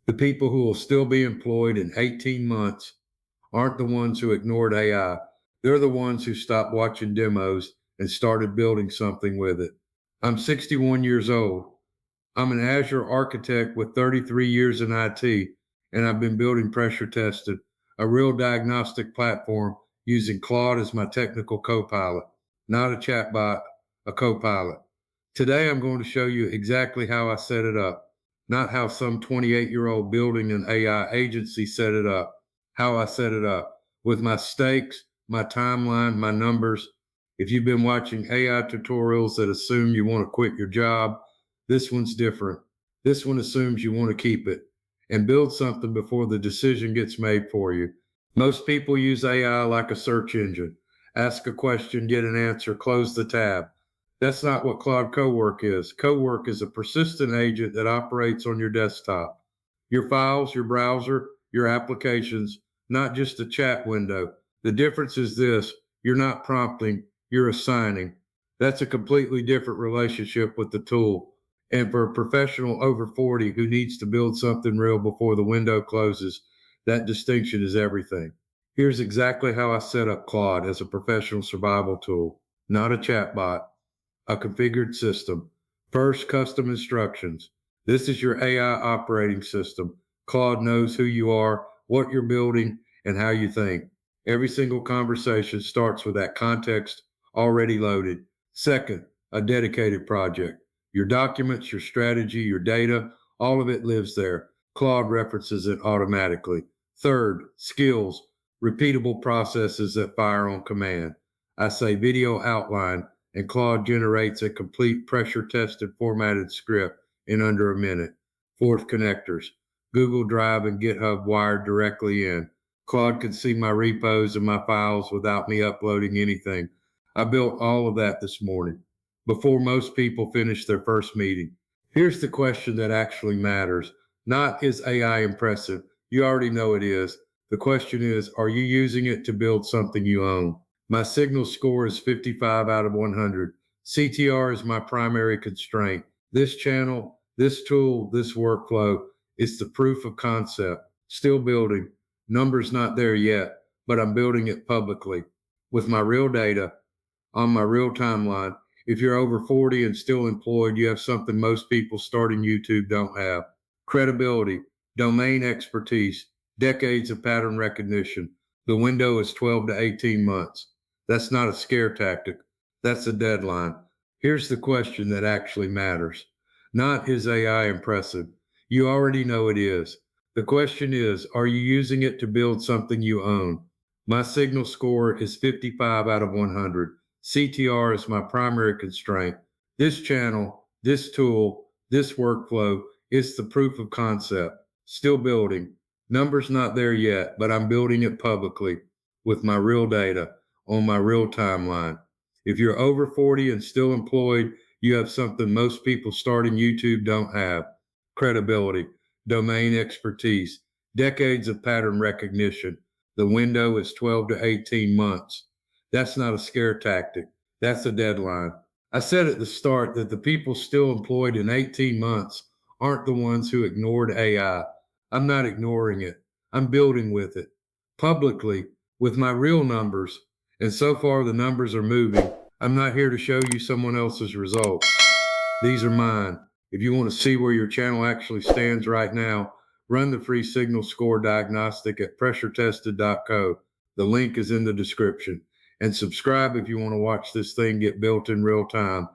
The people who will still be employed in 18 months aren't the ones who ignored AI. They're the ones who stopped watching demos and started building something with it. I'm 61 years old. I'm an Azure Architect with 33 years in IT, and I've been building pressure tested, a real diagnostic platform using Claude as my technical co-pilot, not a chatbot, a co-pilot. Today, I'm going to show you exactly how I set it up, not how some 28-year-old building an AI agency set it up, how I set it up with my stakes, my timeline, my numbers. If you've been watching AI tutorials that assume you want to quit your job, this one's different. This one assumes you want to keep it and build something before the decision gets made for you. Most people use AI like a search engine. Ask a question, get an answer, close the tab. That's not what Claude Cowork is. Cowork is a persistent agent that operates on your desktop, your files, your browser, your applications, not just a chat window. The difference is this: you're not prompting, you're assigning. That's a completely different relationship with the tool. And for a professional over 40 who needs to build something real before the window closes, that distinction is everything. Here's exactly how I set up Claude as a professional survival tool, not a chatbot, a configured system. First, custom instructions. This is your AI operating system. Claude knows who you are, what you're building, and how you think. Every single conversation starts with that context already loaded. Second, a dedicated project. Your documents, your strategy, your data, all of it lives there. Claude references it automatically. Third, skills, repeatable processes that fire on command. I say video outline, and Claude generates a complete pressure-tested formatted script in under a minute. Fourth, connectors. Google Drive and GitHub wired directly in. Claude can see my repos and my files without me uploading anything. I built all of that this morning, before most people finish their first meeting. Here's the question that actually matters. Not, is AI impressive? You already know it is. The question is, are you using it to build something you own? My signal score is 55 out of 100. CTR is my primary constraint. This channel, this tool, this workflow is the proof of concept. Still building. Numbers not there yet, but I'm building it publicly with my real data on my real timeline. If you're over 40 and still employed, you have something most people starting YouTube don't have. Credibility, domain expertise, decades of pattern recognition. The window is 12 to 18 months. That's not a scare tactic. That's a deadline. Here's the question that actually matters. Not, is AI impressive? You already know it is. The question is, are you using it to build something you own? My signal score is 55 out of 100. CTR is my primary constraint. This channel, this tool, this workflow is the proof of concept. Still building. Numbers not there yet, but I'm building it publicly with my real data on my real timeline. If you're over 40 and still employed, you have something most people starting YouTube don't have. Credibility, domain expertise, decades of pattern recognition. The window is 12 to 18 months. That's not a scare tactic. That's a deadline. I said at the start that the people still employed in 18 months aren't the ones who ignored AI. I'm not ignoring it. I'm building with it publicly with my real numbers. And so far, the numbers are moving. I'm not here to show you someone else's results. These are mine. If you want to see where your channel actually stands right now, run the free signal score diagnostic at pressuretested.co. The link is in the description. And subscribe if you want to watch this thing get built in real time.